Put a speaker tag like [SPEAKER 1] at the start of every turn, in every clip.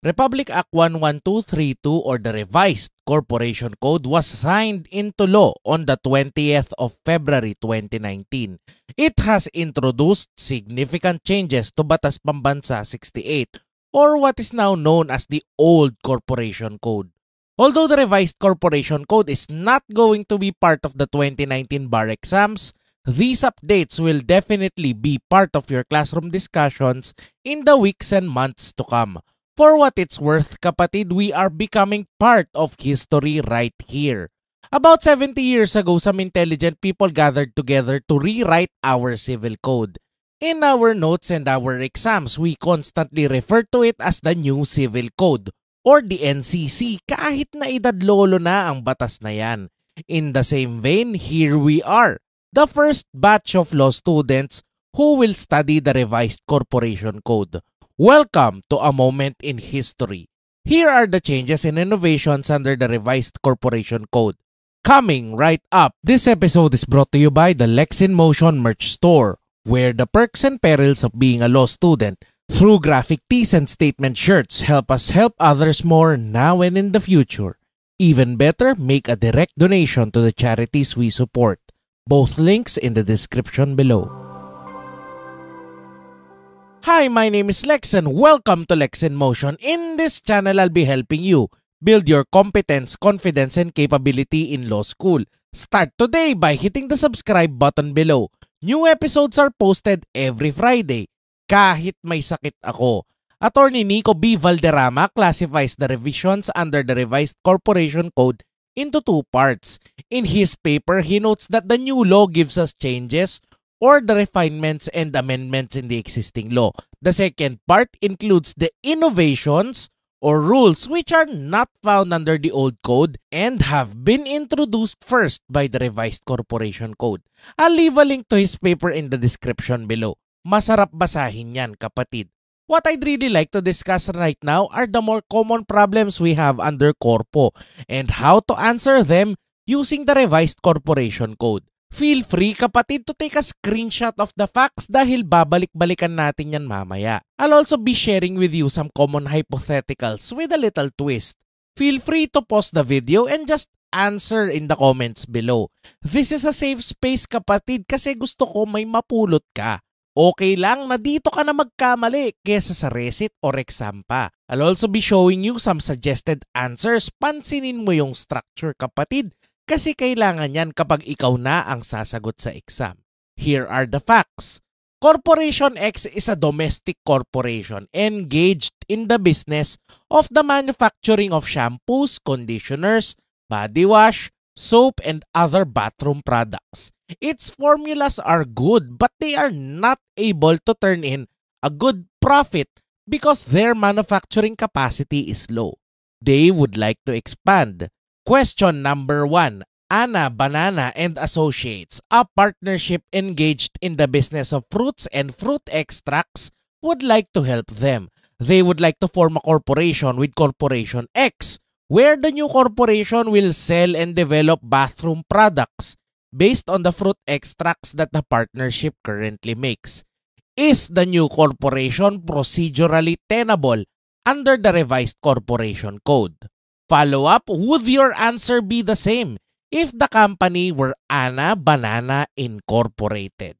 [SPEAKER 1] Republic Act 11232 or the Revised Corporation Code was signed into law on the 20th of February 2019. It has introduced significant changes to Batas Pambansa 68 or what is now known as the Old Corporation Code. Although the Revised Corporation Code is not going to be part of the 2019 bar exams, these updates will definitely be part of your classroom discussions in the weeks and months to come. For what it's worth, kapatid, we are becoming part of history right here. About 70 years ago, some intelligent people gathered together to rewrite our civil code. In our notes and our exams, we constantly refer to it as the New Civil Code or the NCC kahit na edad lolo na ang batas na yan. In the same vein, here we are, the first batch of law students who will study the Revised Corporation Code. Welcome to a moment in history. Here are the changes and innovations under the Revised Corporation Code. Coming right up, this episode is brought to you by the Lex in Motion merch store, where the perks and perils of being a law student through graphic tees and statement shirts help us help others more now and in the future. Even better, make a direct donation to the charities we support. Both links in the description below. Hi, my name is Lex and welcome to Lex in Motion. In this channel, I'll be helping you build your competence, confidence, and capability in law school. Start today by hitting the subscribe button below. New episodes are posted every Friday. Kahit may sakit ako. Attorney Nico B. Valderrama classifies the revisions under the Revised Corporation Code into two parts. In his paper, he notes that the new law gives us changes or the refinements and amendments in the existing law. The second part includes the innovations or rules which are not found under the old code and have been introduced first by the Revised Corporation Code. I'll leave a link to his paper in the description below. Masarap basahin yan, kapatid. What I'd really like to discuss right now are the more common problems we have under Corpo and how to answer them using the Revised Corporation Code. Feel free, kapatid, to take a screenshot of the facts dahil babalik-balikan natin yan mamaya. I'll also be sharing with you some common hypotheticals with a little twist. Feel free to pause the video and just answer in the comments below. This is a safe space, kapatid, kasi gusto ko may mapulot ka. Okay lang na dito ka na magkamali kesa sa recit or exam pa. I'll also be showing you some suggested answers. Pansinin mo yung structure, kapatid. Kasi kailangan yan kapag ikaw na ang sasagot sa exam. Here are the facts. Corporation X is a domestic corporation engaged in the business of the manufacturing of shampoos, conditioners, body wash, soap, and other bathroom products. Its formulas are good but they are not able to turn in a good profit because their manufacturing capacity is low. They would like to expand. Question number 1. Ana Banana and Associates, a partnership engaged in the business of fruits and fruit extracts, would like to help them. They would like to form a corporation with Corporation X, where the new corporation will sell and develop bathroom products based on the fruit extracts that the partnership currently makes. Is the new corporation procedurally tenable under the Revised Corporation Code? Follow up, would your answer be the same if the company were Ana Banana Incorporated?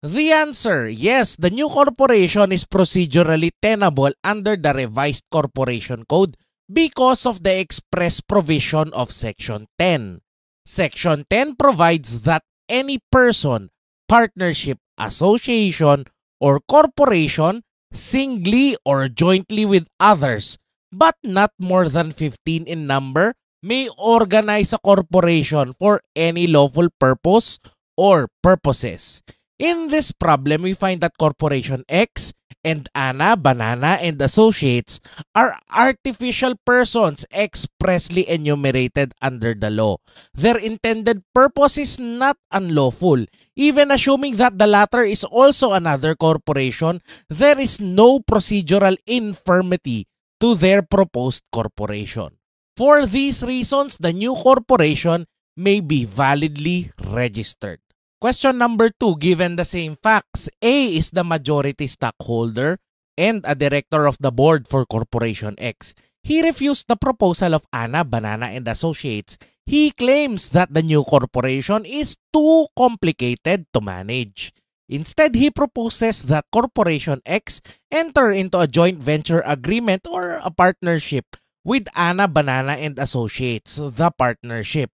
[SPEAKER 1] The answer, yes, the new corporation is procedurally tenable under the Revised Corporation Code because of the express provision of Section 10. Section 10 provides that any person, partnership, association, or corporation, singly or jointly with others, but not more than 15 in number, may organize a corporation for any lawful purpose or purposes. In this problem, we find that Corporation X and Ana Banana and Associates are artificial persons expressly enumerated under the law. Their intended purpose is not unlawful. Even assuming that the latter is also another corporation, there is no procedural infirmity to their proposed corporation. For these reasons, the new corporation may be validly registered. Question number 2, given the same facts, A is the majority stockholder, and a director of the board for Corporation X. He refused the proposal of Ana Banana and Associates. He claims that the new corporation is too complicated to manage. Instead, he proposes that Corporation X enter into a joint venture agreement or a partnership with Ana Banana and Associates, the partnership.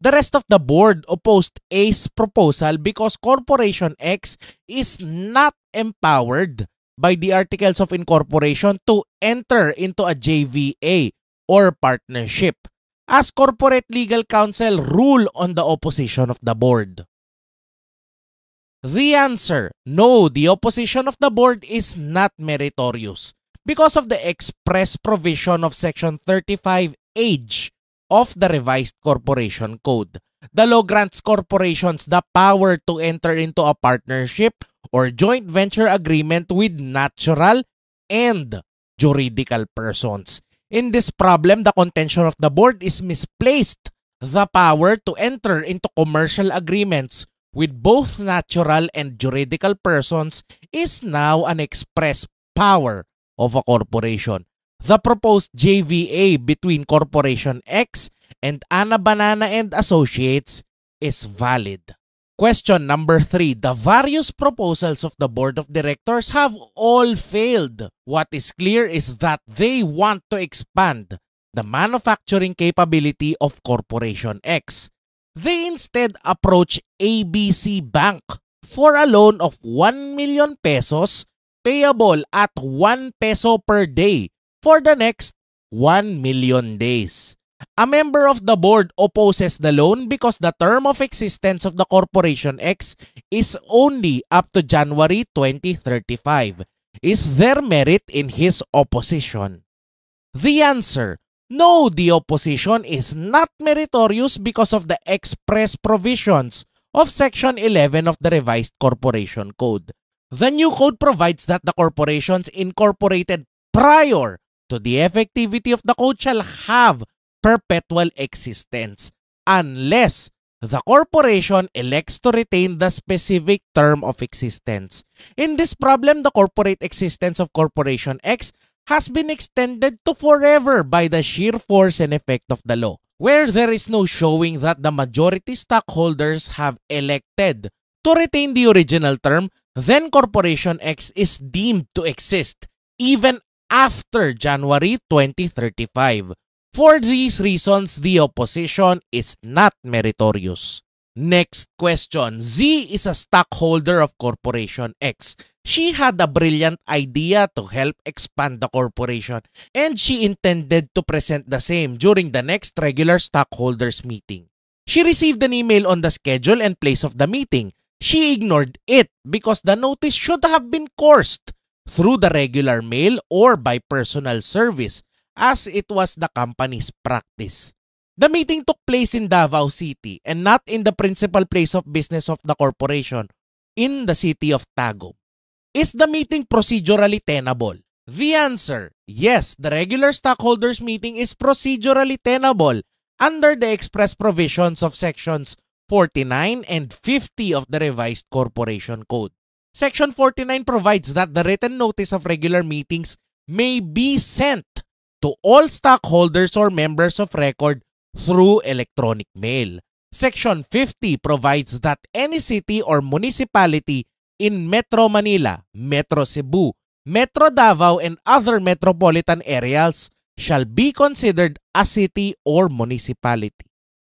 [SPEAKER 1] The rest of the board opposed A's proposal because Corporation X is not empowered by the Articles of Incorporation to enter into a JVA or partnership, as corporate legal counsel rule on the opposition of the board. The answer: no, the opposition of the board is not meritorious because of the express provision of Section 35H of the Revised Corporation Code. The law grants corporations the power to enter into a partnership or joint venture agreement with natural and juridical persons. In this problem, the contention of the board is misplaced. The power to enter into commercial agreements with both natural and juridical persons is now an express power of a corporation. The proposed JVA between Corporation X and Ana Banana and Associates is valid. Question number 3. The various proposals of the board of directors have all failed. What is clear is that they want to expand the manufacturing capability of Corporation X. They instead approach ABC Bank for a loan of 1 million pesos payable at 1 peso per day for the next 1 million days. A member of the board opposes the loan because the term of existence of the Corporation X is only up to January 2035. Is there merit in his opposition? The answer: no, the opposition is not meritorious because of the express provisions of Section 11 of the Revised Corporation Code. The new code provides that the corporations incorporated prior to the effectivity of the code shall have perpetual existence unless the corporation elects to retain the specific term of existence. In this problem, the corporate existence of Corporation X has been extended to forever by the sheer force and effect of the law, where there is no showing that the majority stockholders have elected to retain the original term. Then Corporation X is deemed to exist even after January 2035. For these reasons, the opposition is not meritorious. Next question. Z is a stockholder of Corporation X. She had a brilliant idea to help expand the corporation and she intended to present the same during the next regular stockholders meeting. She received an email on the schedule and place of the meeting. She ignored it because the notice should have been coursed through the regular mail or by personal service, as it was the company's practice. The meeting took place in Davao City and not in the principal place of business of the corporation in the city of Tagum. Is the meeting procedurally tenable? The answer: yes, the regular stockholders meeting is procedurally tenable under the express provisions of sections 49 and 50 of the Revised Corporation Code. Section 49 provides that the written notice of regular meetings may be sent to all stockholders or members of record through electronic mail. Section 50 provides that any city or municipality in Metro Manila, Metro Cebu, Metro Davao, and other metropolitan areas shall be considered a city or municipality.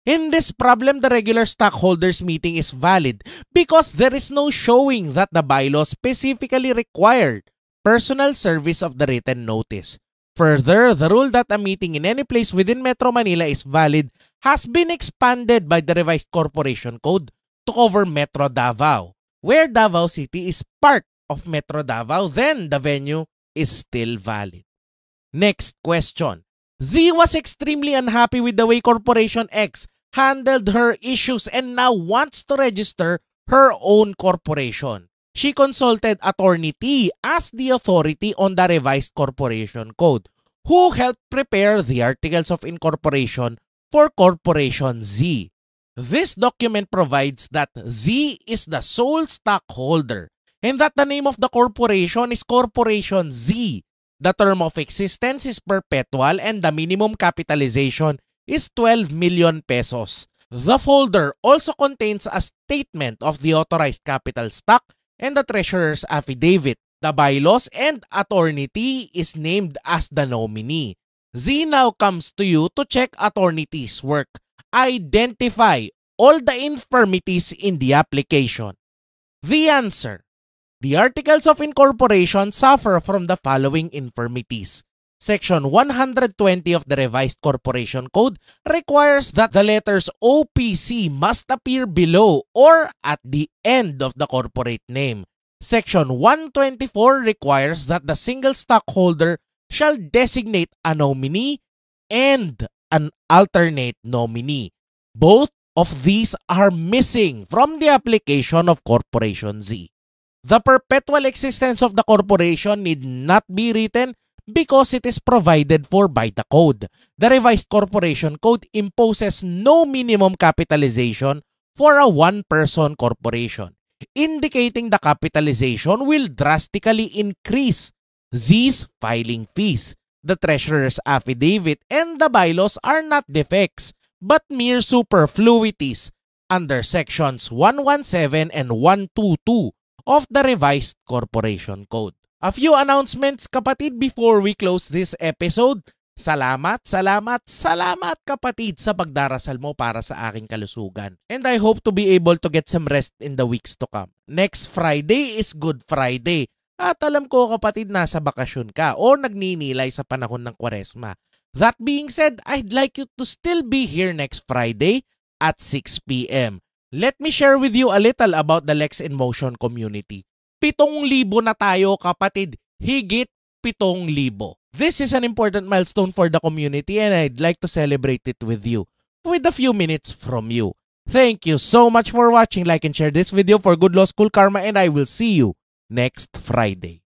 [SPEAKER 1] In this problem, the regular stockholders meeting is valid because there is no showing that the bylaw specifically required personal service of the written notice. Further, the rule that a meeting in any place within Metro Manila is valid has been expanded by the Revised Corporation Code to cover Metro Davao. Where Davao City is part of Metro Davao, then the venue is still valid. Next question. Z was extremely unhappy with the way Corporation X handled her issues and now wants to register her own corporation. She consulted Attorney T as the authority on the Revised Corporation Code, who helped prepare the Articles of Incorporation for Corporation Z. This document provides that Z is the sole stockholder and that the name of the corporation is Corporation Z. The term of existence is perpetual and the minimum capitalization is 12 million pesos. The folder also contains a statement of the authorized capital stock and the treasurer's affidavit. The bylaws and Attorney T is named as the nominee. Z now comes to you to check Attorney T's work. Identify all the infirmities in the application. The answer: the articles of incorporation suffer from the following infirmities. Section 120 of the Revised Corporation Code requires that the letters OPC must appear below or at the end of the corporate name. Section 124 requires that the single stockholder shall designate a nominee and an alternate nominee. Both of these are missing from the application of Corporation Z. The perpetual existence of the corporation need not be written because it is provided for by the code. The Revised Corporation Code imposes no minimum capitalization for a one-person corporation, indicating the capitalization will drastically increase Z's filing fees. The treasurer's affidavit and the bylaws are not defects but mere superfluities under sections 117 and 122 of the Revised Corporation Code. A few announcements, kapatid, before we close this episode. Salamat kapatid sa pagdarasal mo para sa aking kalusugan. And I hope to be able to get some rest in the weeks to come. Next Friday is Good Friday. At alam ko kapatid, nasa bakasyon ka o nagninilay sa panahon ng Kwaresma. That being said, I'd like you to still be here next Friday at 6 p.m. Let me share with you a little about the Lex in Motion community. 7,000 na tayo kapatid, higit 7,000. This is an important milestone for the community and I'd like to celebrate it with you, with a few minutes from you. Thank you so much for watching. Like and share this video for good law school karma and I will see you next Friday.